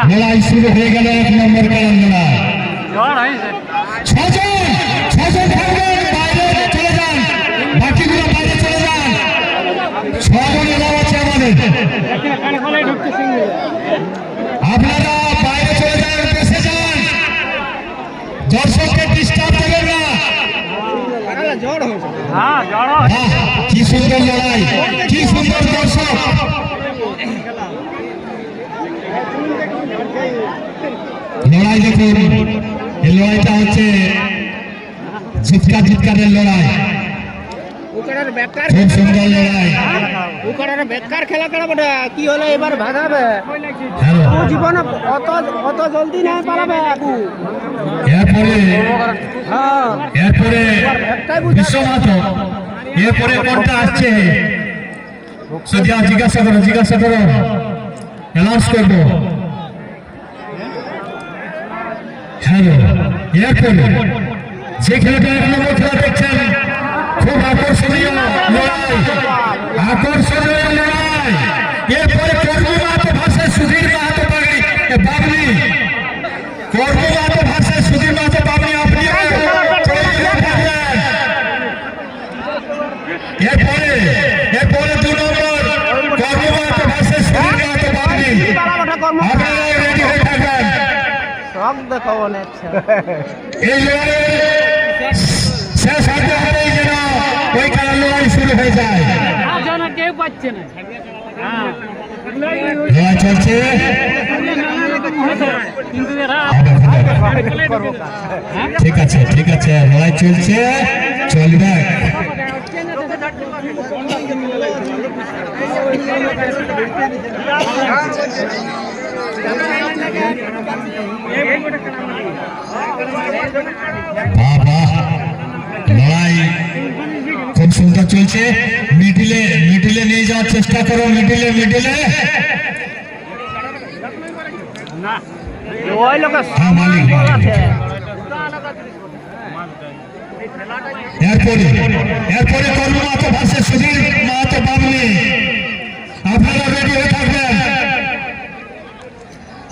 লড়াই শুরু হয়ে গেল 1 নম্বর কারণ লড়াই। ছজন থাকবেন, বাইরে চলে যান, বাকিগুলো বাইরে চলে যান। 6 জন এলাও আছে আমাদের, আপনারা বাইরে চলে যান, বসে যান, দর্শককে ডিস্টার্ব দেবেন না। কি সুন্দর লড়াই, কি সুন্দর দর্শক। লড়াই দেখুন, এই লড়াইটা হচ্ছে জিতকারের লড়াই, খুব সুন্দর লড়াই। বেকার খেলা করা বটে, কি হলো এবার ভাগাবে জীবনে অত জলদি নাই পালাবে। এরপরে বিশ্বনাথ, এরপরে কোনটা আসছে জিজ্ঞাসা করো, অ্যানাউন্স করবো। এরপরে যে খেলাটা 1 নম্বর খেলা দেখছেন, খুব আকর্ষণীয় লড়াই, আকর্ষণীয় লড়াই। এরপরে কর্মী মাহাতো ভার্সেস সুধীর মাহাতো বাবলি, কর্মী মাহাতো ভার্সেস সুধীর মাহাতো বাবলি। আপনি এরপরে 2 নম্বর কর্মী মাহাতো ভার্সেস সুধীর মাহাতো বাবলি। আপনারা রেডি হয়ে থাকবেন। এই লড়াই শেষ হতে হতেই যেন ওই খেলার লড়াই শুরু হয়ে যায়। কেউ পাচ্ছে না, লড়াই চলছে, ঠিক আছে, লড়াই চলছে, চলবে। লড়াই খুব সুন্দর চলছে। মিডিলে নিয়ে যাওয়ার চেষ্টা করো, মিডিলে এরপরে কর্ম মাহাতো ভার্সেস সুধীর মাহাতো বাবলি। আপনারা রেডি হয়ে থাকবেন,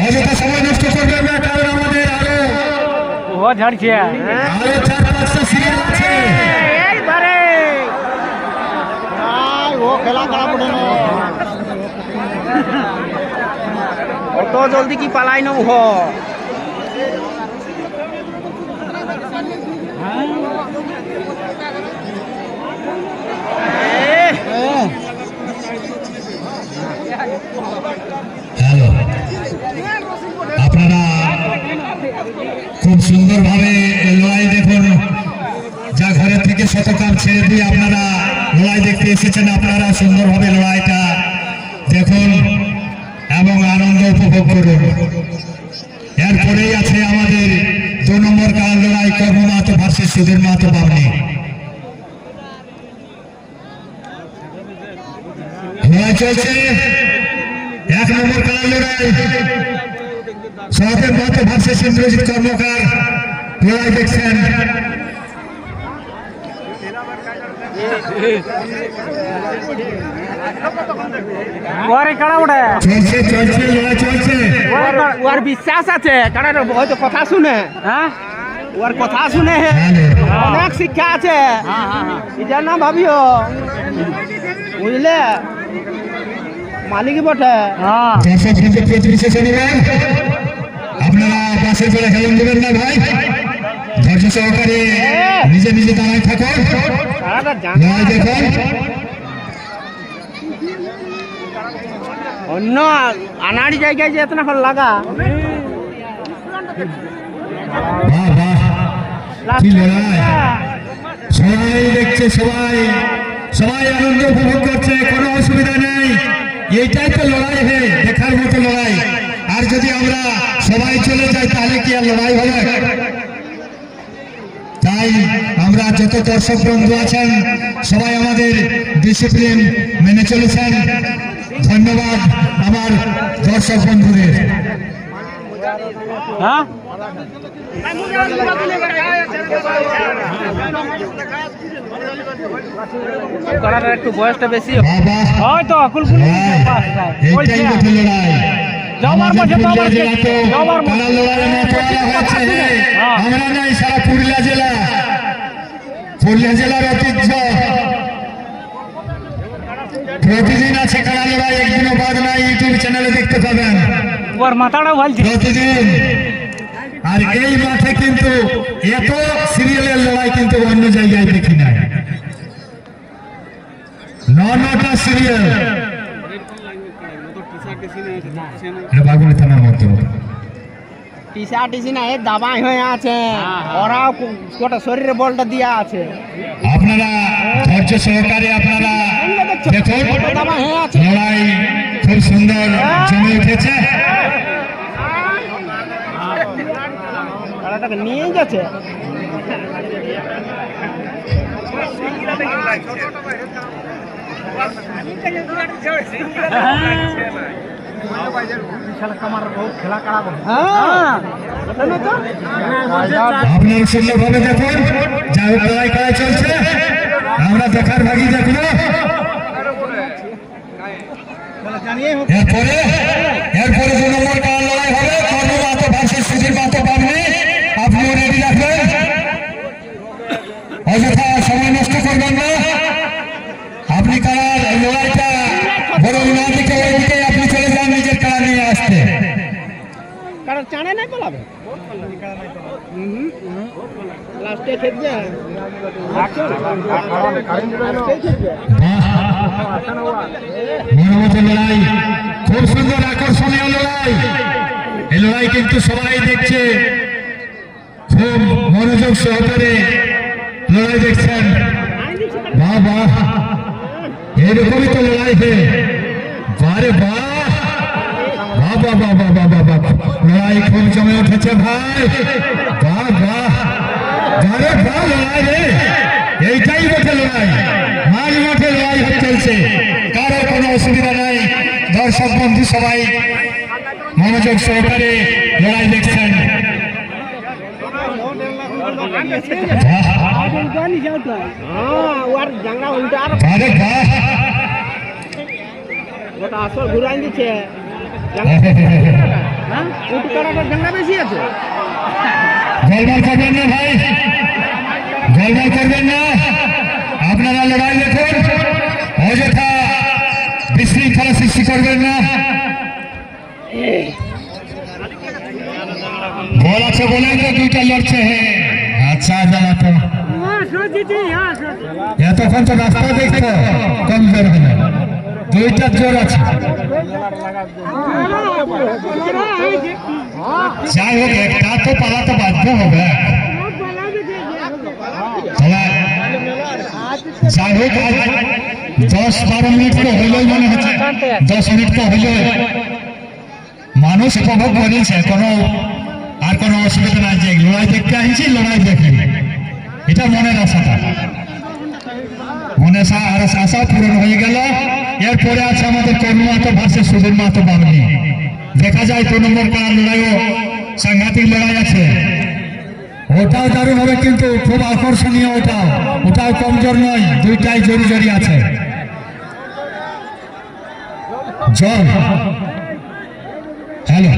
অযথা সময় নষ্ট করবেন না, কারণ আমাদের আরো 4-5টা সিরিয়াল আছে। অত জলদি কি পালাই ন হ হ্যালো, আপনারা খুব সুন্দর ভাবে লড়াই দেখুন। যা ঘরের থেকে শতকাল ছেড়ে দিয়ে আপনারা লড়াই দেখতে এসেছেন, আপনারা সুন্দরভাবে লড়াইটা দেখুন এবং আনন্দ উপভোগ করুন। এরপরেই আছে আমাদের 2 নম্বর কার লড়াই, কর্ম মাহাতো ভার্সেস সুধীর মাহাতো বাবলি। লড়াই চলছে, 1 নম্বর কার লড়াই, সহদেব মাহাতো ভার্সেস ইন্দ্রজিৎ কর্মকার। লড়াই দেখছেন, চলছে, লড়াই চলছে। ওর বিশ্বাস আছে, কারণ হয়তো কথা শুনে, ওর কথা শুনে অনেক শিক্ষা আছে, এটা না ভাবিও, বুঝলে মালিক বটে। আপনারা পাশের করে খেলুন দেবেন না ভাই, ধৈর্য সহকারে নিজে দাঁড়ায় থাকুন, দেখুন। অন্য আনাড়ি জায়গায় যে এতনা ফল লাগা, কি লড়াই, সবাই দেখছে, সবাই আনন্দ উপভোগ করছে, কোনো অসুবিধা নেই। এইটাই তো লড়াই, দেখার মতো লড়াই। আর যদি আমরা সবাই চলে যাই তাহলে কি আর লড়াই হবে? তাই আমরা যত দর্শক বন্ধু আছেন সবাই আমাদের ডিসিপ্লিন মেনে চলেছেন। ধন্যবাদ আমার দর্শক বন্ধুদের। হ্যাঁ কলাটার একটু বয়সটা বেশি বাবা হয়তো কুলকুল এইটাই বটে লড়াই জবার আমাদের মধ্যে পুরুলিয়া জেলা তো জবার কালার লড়াইয়ের মতো হয়েছে আমরা নাই সারা পুরুলিয়া জেলা পুরুলিয়া জেলার ঐতিহ্য প্রতিদিন আছে কালা লড়াই একদিনও বাদ নাই ইউটিউব চ্যানেলে দেখতে পাবেন ওর মাথাটা ভালছে প্রতিদিন আর এই মাঠে কিন্তু এত সিরিয়ালের লড়াই কিন্তু অন্য জায়গায় দেখি না নটা সিরিয়াল বাগুনি থানার মধ্যে টিসা টিসি না এই দাবাই হয়ে আছে ওরাও গোটা শরীরে বলটা দিয়া আছে আপনারা ধৈর্য সহকারে আপনারা দেখুন দাবাই হয়ে আছে লড়াই খুব সুন্দর জমে উঠেছে ওরাটাকে নিয়ে যাচ্ছে আপনারা সুন্দরভাবে দেখুন যাই হোক লড়াই করা চলছে আমরা দেখার ভাগি দেখবো এরপরে 2 নম্বর কার লড়াই হবে কর্ম মাতো ভার্সেস সুধীর মাতো পাবনি আপনিও রেডি রাখবেন অযথা সময় নষ্ট করবেন না আপনি কারার লড়াইটা বড় না দিকে ওই দিকে আপনি চলে যান নিজের কারা নিয়ে আসতে কারণ চানে নাই পালাবে লাস্টে খেলবে মনোমত লড়াই খুব সুন্দর আকর্ষণীয় লড়াই এই লড়াই কিন্তু সবাই দেখছে খুব মনোযোগ সহকারে লড়াই দেখছেন বাহ বাহ এরকমই তো লড়াই হে বারে বাহ বাহ বাহ বাহ বাহ বাহ বাহ বাহ লড়াই খুব জমে উঠেছে ভাই বাহ বাহ বারে বাহ লড়াই রে এইটাই বটে লড়াই মাঝ মাঠে লড়াই চলছে কারো কোনো অসুবিধা নাই দর্শক বন্ধু সবাই মনোযোগ সহকারে লড়াই দেখছেন আরে বাহ ওটা আসল ঘুরাই দিচ্ছে উঠু কাটাটার জাঙ্গা বেশি আছে গোলমাল করবেন না ভাই গোলমাল করবেন না আপনারা লড়াই দেখুন অযথা বিশৃঙ্খলা সৃষ্টি করবেন না গোল আছে বলে তো দুইটা লড়ছে আচ্ছা জানা তো এতক্ষণ তো রাস্তা দেখতো কম জোর হলো দুইটা জোর আছে যাই হোক একটা তো পালাতে বাধ্য হবে যাই হোক 10-12 মিনিট তো হইলেই মনে হচ্ছে 10 মিনিট তো হইলে মানুষ উপভোগ করেছে কোনো আর কোনো অসুবিধা নাই যে লড়াই দেখতে আসছি লড়াই দেখি এটা মনের আশাটা মনে আশা পূরণ হয়ে গেল এরপরে আছে আমাদের কর্ম মাতো ভার্সেস সুধীর মাতো বাবলি দেখা যায় 2 নম্বর কার লড়াইও সাংঘাতিক লড়াই আছে ওটাও দারুণ হবে কিন্তু খুব আকর্ষণীয় ওটাও কমজোর নয় দুইটাই জোরি জোরি আছে জল হ্যালো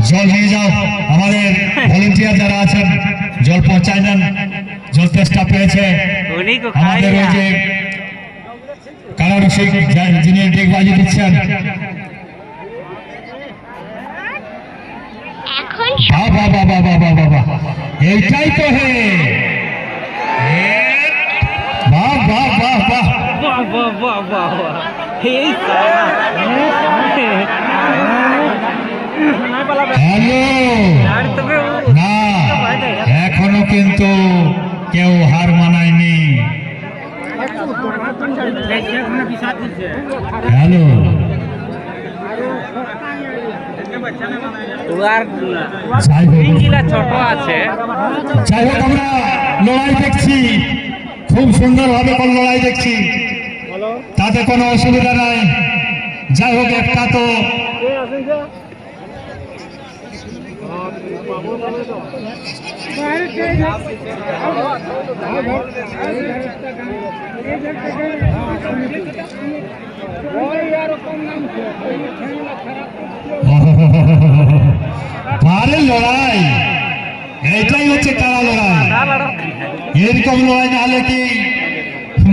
জল নিয়ে যাও আমাদের ভলেন্টিয়ার যারা আছেন জল পৌঁছায় দেন জল চেষ্টা পেয়েছে আমাদের ওই যে কারারসিক যিনি ডেকবাজি দিচ্ছেন বাবা বাবা বাবা বাবা এইটাই তো হে বাহ বাহ বাহ বাহ হ্যালো না এখনো কিন্তু কেউ হার মানায়নি হ্যালো ছোট আছে যাই হোক আমরা লড়াই দেখছি খুব সুন্দর ভাবে লড়াই দেখছি তাতে কোনো অসুবিধা নাই যাই হোক একটা তো পারে লড়াই, এটাই হচ্ছে কারা লড়াই। এরকম লড়াই না হলে কি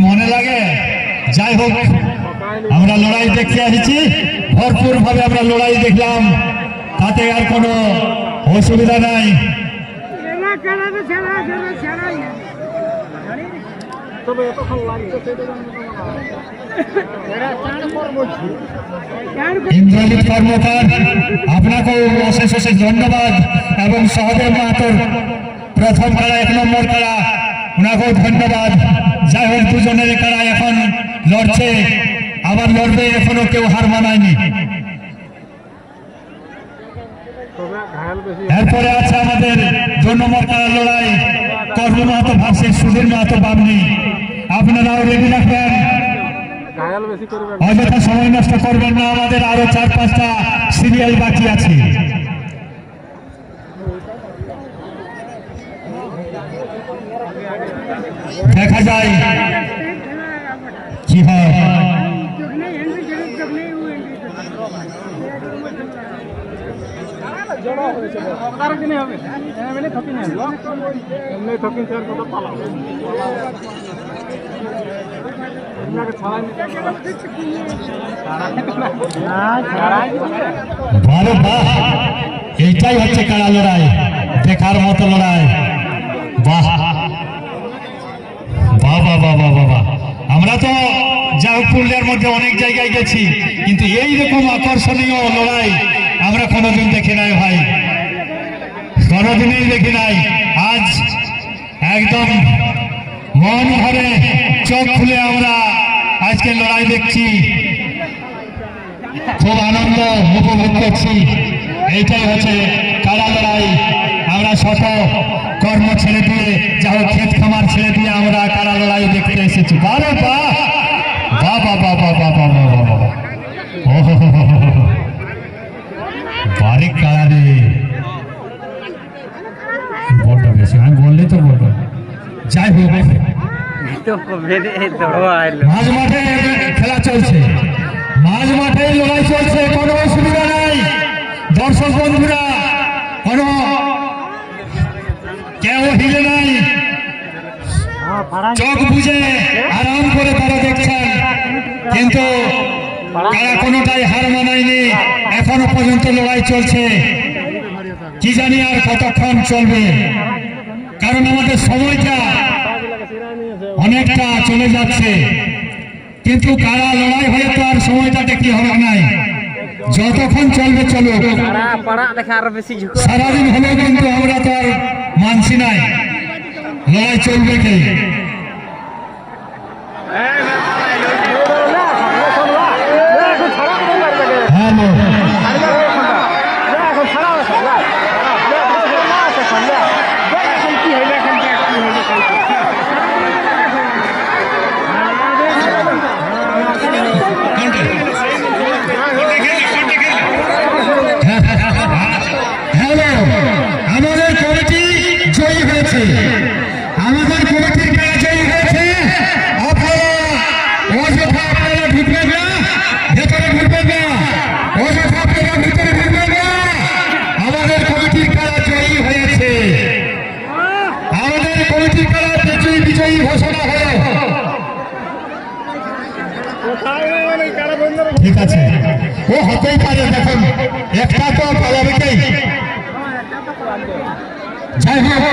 মনে লাগে? যাই হোক, আমরা লড়াই দেখতে আসছি, ভরপুর ভাবে আমরা লড়াই দেখলাম, তাতে আর কোনো অসুবিধা নাই। ইন্দ্রজিৎ কর্মকার, আপনাকেও অশেষ অশেষ ধন্যবাদ, এবং সহদেব মাহাতোর প্রথম খেলা 1 নম্বর খেলা, ওনাকেও ধন্যবাদ। যাই হোক, দুজনের খেলা এখন লড়ছে, আবার লড়বে, এখনো কেউ হার মানায়নি। এরপরে আছে আমাদের 2 নম্বর খেলার লড়াই, কর্ম মাহাতো ভার্সেস সুধীর মাহাতো বামনি। আপনারাও রেডি রাখবেন, অযথা সময় নষ্ট করবেন না, আমাদের আরো 4-5টা সিরিয়াল বাকি আছে। দেখা যায় কি হয়। ভালো, বাহ, এইটাই হচ্ছে কারা লড়াই, দেখার মতো লড়াই। বাহ বাহ বাহ বাহ বাহ বাহ। আমরা তো যা হোক পুরুলিয়ার মধ্যে অনেক জায়গায় গেছি, কিন্তু এইরকম আকর্ষণীয় লড়াই আমরা কোনোদিন দেখি নাই ভাই, কোনোদিনই দেখি নাই। আজ একদম মন ভরে চোখ খুলে আমরা আজকে লড়াই দেখছি, খুব আনন্দ উপভোগ করছি। এইটাই হচ্ছে কারা লড়াই। আমরা শত কর্ম ছেড়ে দিয়ে, যা হোক ক্ষেত খামার ছেড়ে দিয়ে আমরা কারা লড়াই দেখতে এসেছি। বারে বাহ বাহ বাহ বাহ বাহ বাহ বাহ বাহ বাহ। বারে কারা রে, বলটা বেশি, আমি বললে তো বলবো। যাই হোক, মাঝ মাঠে খেলা চলছে, মাঝ মাঠে লড়াই চলছে, কোনো অসুবিধা নাই। দর্শক বন্ধুরা কোনো কেউ হিলে নাই, চোখ বুঝে আরাম করে তারা দেখছেন, কিন্তু তারা কোনোটাই হার মানায়নি। এখনো পর্যন্ত লড়াই চলছে, কি জানি আর কতক্ষণ চলবে, কারণ আমাদের সময়টা অনেকটা চলে যাচ্ছে। কিন্তু কারা লড়াই হয়ে তো আর সময়টাতে কি হবে নাই, যতক্ষণ চলবে চলুক। সারাদিন হলেও কিন্তু আমরা তো আর মানছি নাই, লড়াই চলবে কি। হ্যালো, আমাদের কমিটি জয়ী হয়েছে, আমাদের কমিটির খেলা জয়ী হয়েছে। আপনারা অযথা আপনারা ঢুকবেন না, ভেতরে ঢুকবেন না, অযথা আপনারা ভিতরে ঢুকবেন না। আমাদের কমিটির খেলা জয়ী হয়েছে, আমাদের কমিটির খেলা বিজয়ী ঘোষণা হলো। ঠিক আছে, ও হতেই পারে, দেখুন একটা তো পালাবেই। যাই হোক,